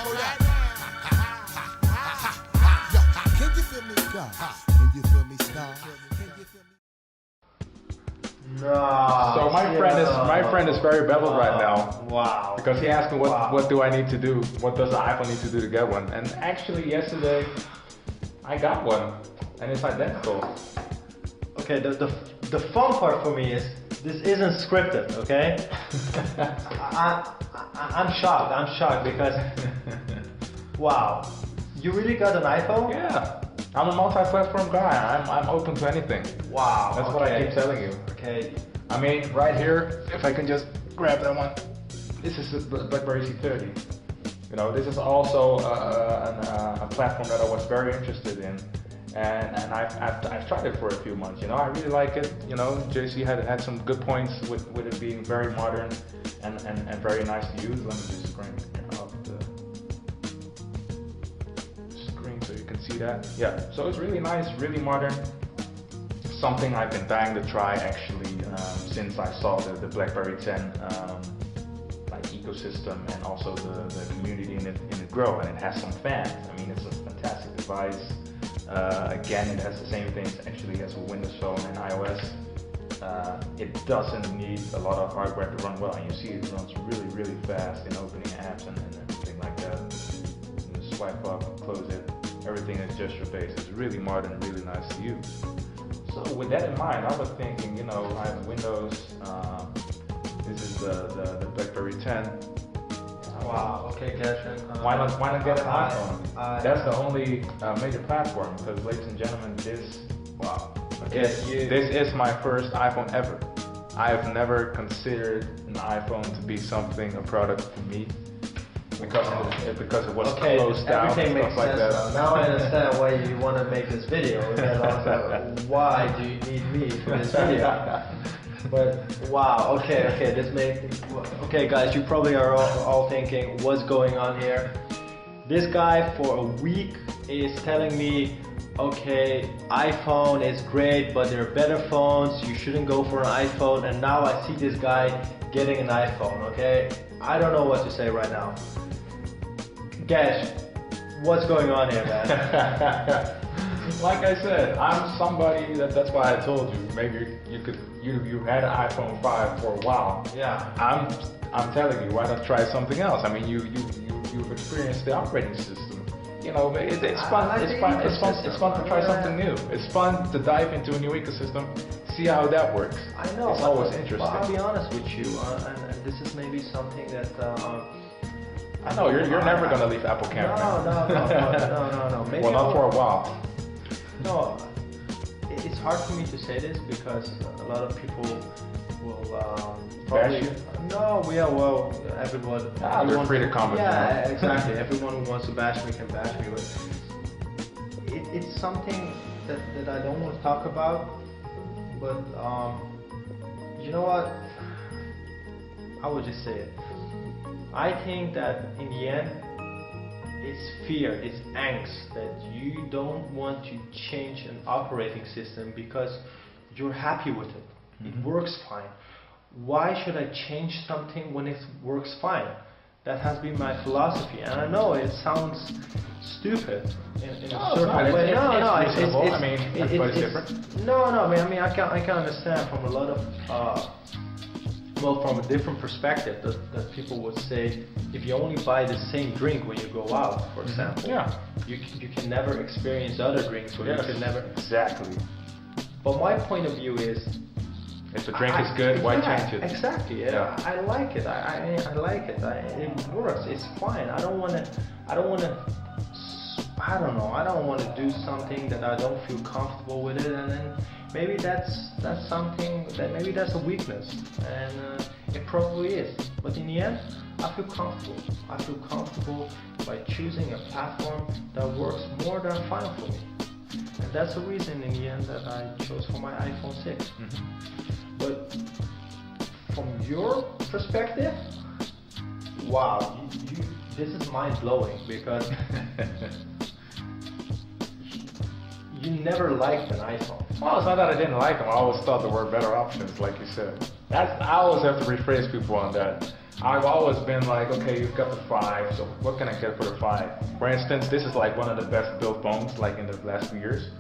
that. Yo, can you feel me, God? Can you feel me, Star? Can you feel me? No. So my friend is very baffled right now. Wow. Because he asked me what do I need to do? What does the iPhone need to do to get one? And actually yesterday I got one, and it's identical. Okay, the fun part for me is this isn't scripted. Okay. I'm shocked. I'm shocked because wow, you really got an iPhone? Yeah. I'm a multi-platform guy. I'm open to anything. Wow. That's what I keep telling you. Okay. I mean, right here, if I can just grab that one, this is the BlackBerry C30. You know, this is also a platform that I was very interested in, and I've tried it for a few months. You know, I really like it. You know, JC had some good points with it being very modern and very nice to use. Let me just bring up the screen so you can see that. Yeah, so it's really nice, really modern. Something I've been dying to try actually since I saw the BlackBerry 10 like ecosystem and also the community in it grow, and it has some fans. I mean, it's a fantastic device. Again, it has the same things actually as a Windows Phone and iOS. It doesn't need a lot of hardware to run well, and you see it runs really, really fast in opening apps and everything like that. You swipe up, close it. Everything is gesture-based. It's really modern, really nice to use. So with that in mind, I was thinking, you know, I have Windows. This is the BlackBerry 10. Wow. Okay, Gershon. Why not get an iPhone? That's the only major platform, because, ladies and gentlemen, this is my first iPhone ever. I have never considered an iPhone to be a product for me. Because it was closed down and stuff like that. Now I understand why you want to make this video. And also, why do you need me for this video? But wow, okay guys, you probably are all thinking, what's going on here? This guy for a week is telling me, okay, iPhone is great, but there are better phones, you shouldn't go for an iPhone, and now I see this guy getting an iPhone, okay? I don't know what to say right now. Gash, what's going on here, man? Like I said, I'm somebody that's why I told you. Maybe you had an iPhone 5 for a while. Yeah. I'm telling you, why not try something else? I mean, you've experienced the operating system. You know, it's fun. It's fun to try something new. It's fun to dive into a new ecosystem, see how that works. I know. It's always interesting. But I'll be honest with you, and this is maybe something that. I know you're never gonna leave Apple Camp. No. Maybe well, not for a while. No, it's hard for me to say this because a lot of people will probably. Bash you? No, yeah, well, everyone. They're free to comment. Yeah, exactly. Everyone who wants to bash me can bash me, but it's something that I don't want to talk about. But you know what? I will just say it. I think that in the end, it's fear, it's angst that you don't want to change an operating system because you're happy with it. It works fine. Why should I change something when it works fine? That has been my philosophy, and I know it sounds stupid in a certain way. I mean, everybody's different. No, I mean, I can understand from a lot of. Well, from a different perspective, that people would say, if you only buy the same drink when you go out, for example, you can never experience other drinks, or you can never. Exactly. But my point of view is, if the drink is good, why change it? Exactly. Yeah. I like it. I like it. It works. It's fine. I don't want to. I don't want to do something that I don't feel comfortable with it, and then maybe that's something that maybe that's a weakness, and it probably is. But in the end, I feel comfortable. I feel comfortable by choosing a platform that works more than fine for me, and that's the reason in the end that I chose for my iPhone 6. But from your perspective, wow, this is mind blowing because. You never liked an iPhone. Well, it's not that I didn't like them. I always thought there were better options, like you said. I always have to rephrase people on that. I've always been like, okay, you've got the 5, so what can I get for the 5? For instance, this is like one of the best built phones like in the last few years.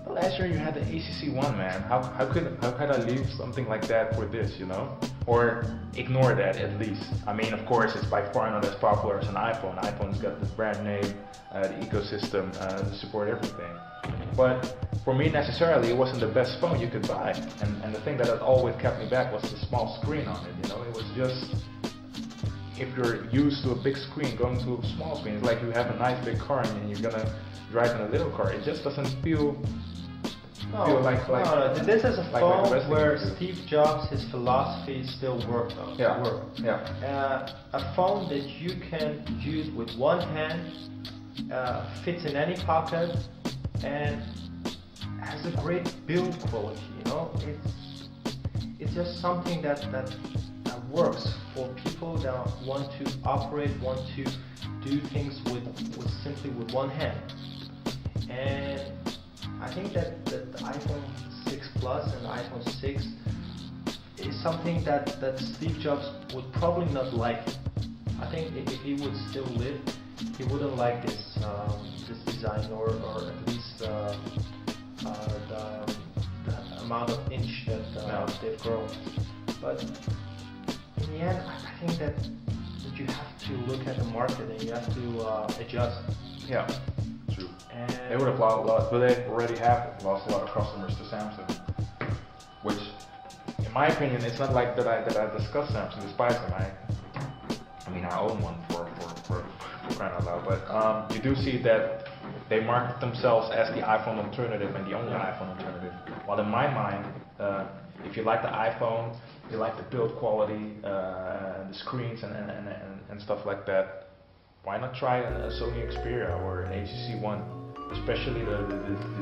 But last year you had the ACC One, man. How could I leave something like that for this, you know? Or ignore that at least. I mean, of course, it's by far not as popular as an iPhone. iPhone's got the brand name, the ecosystem, to support everything. But for me, necessarily, it wasn't the best phone you could buy. And the thing that had always kept me back was the small screen on it, you know? It was just, if you're used to a big screen, going to a small screen, it's like you have a nice big car and you're gonna drive in a little car. It just doesn't feel like no. This is a like phone the best thing where you could do. Steve Jobs, his philosophy still works. Yeah. A phone that you can use with one hand, fits in any pocket, and has a great build quality. You know, it's just something that works for people that want to operate, want to do things with simply with one hand. And I think that the iPhone 6 Plus and the iPhone 6 is something that Steve Jobs would probably not like. I think if he would still live, he wouldn't like this design, or at least the amount of inch that they've grown. But in the end, I think that you have to look at the market and you have to adjust. Yeah, true. And They would have lost, but they already have lost a lot of customers to Samsung. Which, in my opinion, it's not like that I discuss Samsung, despite them. I mean, I own one for crying out loud. But you do see that they market themselves as the iPhone alternative and the only iPhone alternative. While in my mind, if you like the iPhone, you like the build quality, the screens and stuff like that, why not try a Sony Xperia or an HTC One, especially the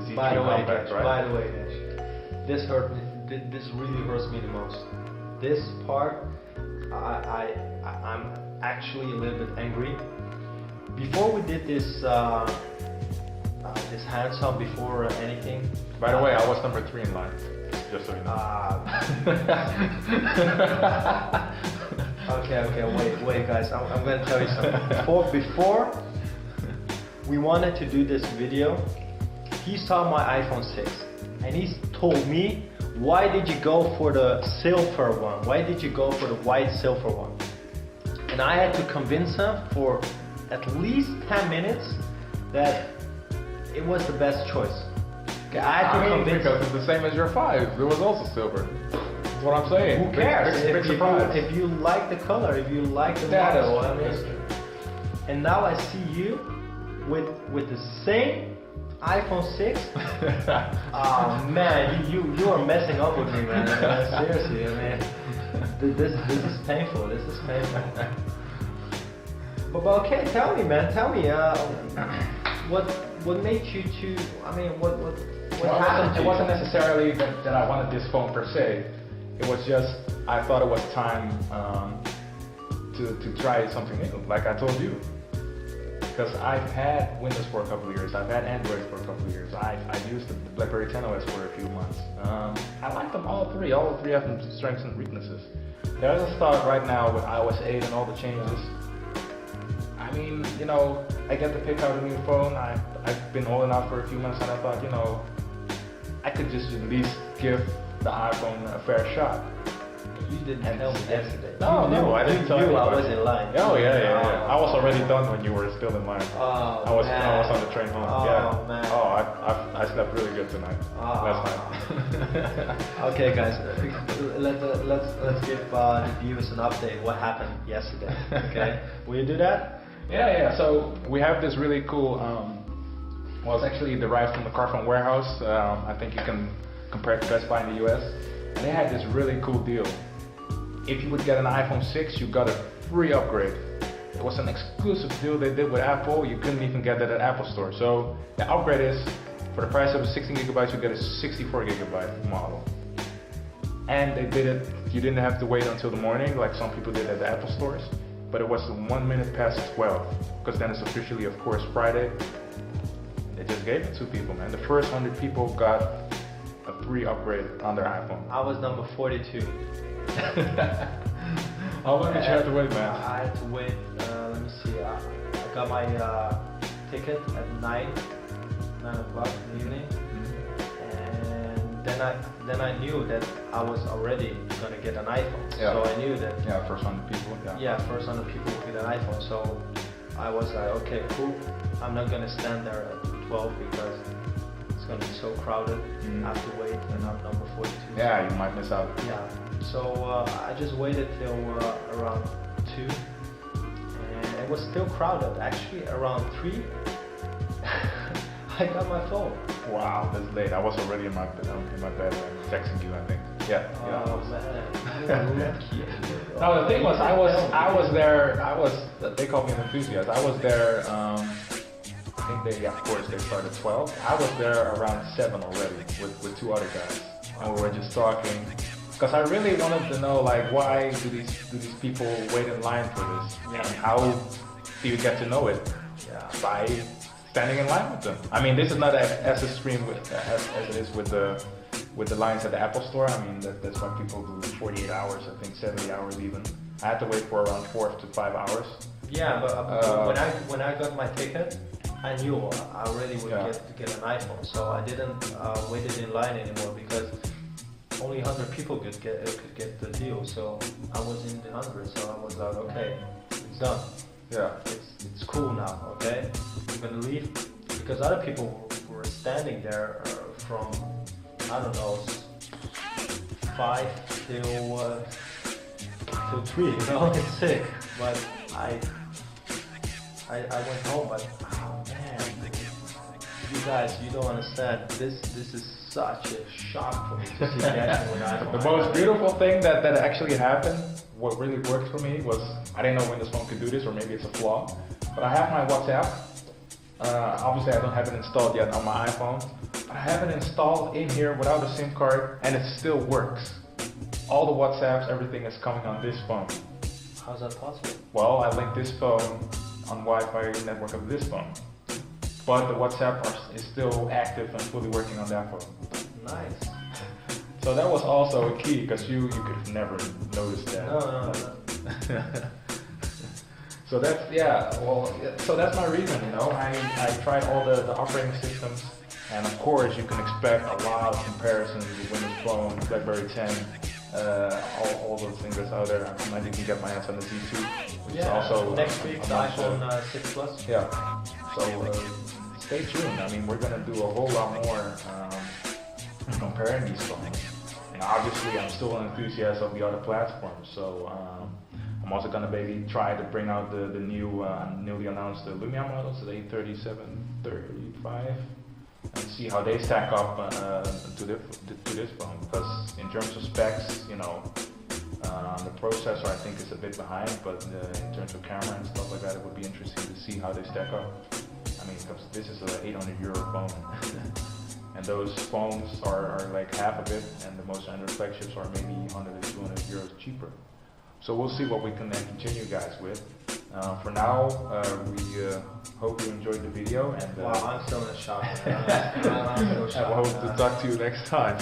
Z3 by the way, compact, right? By the way, Dash, this hurt me. This really hurts me the most. This part, I'm actually a little bit angry. Before we did this this hands-on, before anything. By the way, I was number 3 in line, just so you know. Okay, wait, guys. I'm gonna tell you something. Before we wanted to do this video, he saw my iPhone 6 and he told me, why did you go for the silver one? Why did you go for the white silver one? And I had to convince him for at least 10 minutes that it was the best choice. Okay, I had to convince because it's the same as your 5. It was also silver. That's what I'm saying. Who cares? Big surprise. If you like the color, if you like the That is model, I true. mean. And now I see you with the same iPhone 6. Oh man, you are messing up with me, man. Seriously, I mean, this is painful. This is painful. But okay, tell me, man. Tell me, what made you to? I mean, what happened to It you? wasn't necessarily that I wanted this phone per se. It was just I thought it was time to try something new, like I told you. Because I've had Windows for a couple of years, I've had Android for a couple of years, I've used the BlackBerry 10OS for a few months. I like them all three have some strengths and weaknesses. There's a thought right now with iOS 8 and all the changes. I mean, you know, I get to pick out a new phone. I've been holding out for a few months and I thought, you know, I could just at least give the iPhone a fair shot. You didn't tell me yesterday. No, I didn't tell you. I was in line. Oh yeah. I was already done when you were still in line. Oh, I was man. on the train home. Oh, yeah. man. Oh, I slept really good tonight. Last night. Okay, guys, let's give the viewers an update. What happened yesterday? Okay, will you do that? Yeah. So we have this really cool. Well, it's actually derived from the Carphone Warehouse. I think you can compare it to Best Buy in the US. And they had this really cool deal. If you would get an iPhone 6, you got a free upgrade. It was an exclusive deal they did with Apple. You couldn't even get that at Apple Store. So the upgrade is, for the price of a 16 gigabytes, you get a 64 gigabyte model. And they did it, you didn't have to wait until the morning like some people did at the Apple stores. But it was 1 minute past 12, because then it's officially, of course, Friday. They just gave it to people, man. The first 100 people got a free upgrade on their iPhone. I was number 42. How long did you have to wait, man? I had to wait. Let me see. I got my ticket at 9 o'clock in the evening, and then I knew that I was already gonna get an iPhone. Yeah. So I knew that. Yeah, first 100 people. Yeah. Yeah, first 100 people will get an iPhone. So I was like, okay, cool. I'm not gonna stand there at 12 because it's gonna be so crowded. I have to wait, and I'm number 42. Yeah, you might miss out. Yeah. So I just waited till around 2, and it was still crowded. Actually, around 3, I got my phone. Wow, that's late. I was already in my bed and texting you, I think. Yeah. Oh man, you're lucky. No, the thing was, I was there. They called me an enthusiast. I was there. I think of course, they started 12. I was there around 7 already with 2 other guys, and we were just talking. Because I really wanted to know, like, why do these people wait in line for this? Yeah. And how do you get to know it? Yeah. By standing in line with them. I mean, this is not as extreme as it is with the lines at the Apple Store. I mean, that's why people do 48 hours, I think 70 hours even. I had to wait for around 4 to 5 hours. Yeah, but when I got my ticket, I knew I already would get an iPhone, so I didn't wait in line anymore because only 100 people could get the deal. So I was in the 100, so I was like, okay, it's done. Yeah. It's cool now, okay? I'm gonna leave because other people were standing there from, I don't know, 5 till 3, you know, it's sick. But I went home, but oh man, you guys, you don't understand. This is such a shock for me to see that when The most beautiful thing that actually happened, what really worked for me was, I didn't know when this phone could do this, or maybe it's a flaw, but I have my WhatsApp. Obviously I don't have it installed yet on my iPhone, but I have it installed in here without a SIM card, and it still works. All the WhatsApps, everything is coming on this phone. How's that possible? Well, I linked this phone on Wi-Fi network of this phone, but the WhatsApp is still active and fully working on that phone. Nice. So that was also a key, because you could have never noticed that. No. So that's, so that's my reason, you know. I tried all the operating systems, and of course you can expect a lot of comparisons with Windows Phone, BlackBerry 10, all those things that's out there. I might even get my hands on the Z2, which is also next week the iPhone 6 Plus. Yeah. So stay tuned. I mean, we're gonna do a whole lot more comparing these phones. And obviously, I'm still an enthusiast of the other platforms, so I'm also gonna maybe try to bring out the new, newly announced Lumia models, the A30, 735, and see how they stack up to this phone. Because in terms of specs, you know, the processor I think is a bit behind, but in terms of camera and stuff like that, it would be interesting to see how they stack up. I mean, because this is an €800 phone. And those phones are like half of it, and the most Android flagships are maybe 100 to 200 euros cheaper. So we'll see what we can continue, guys, with. For now, we hope you enjoyed the video. And wow, I'm still in shock. I'm still shocked. I hope to talk to you next time.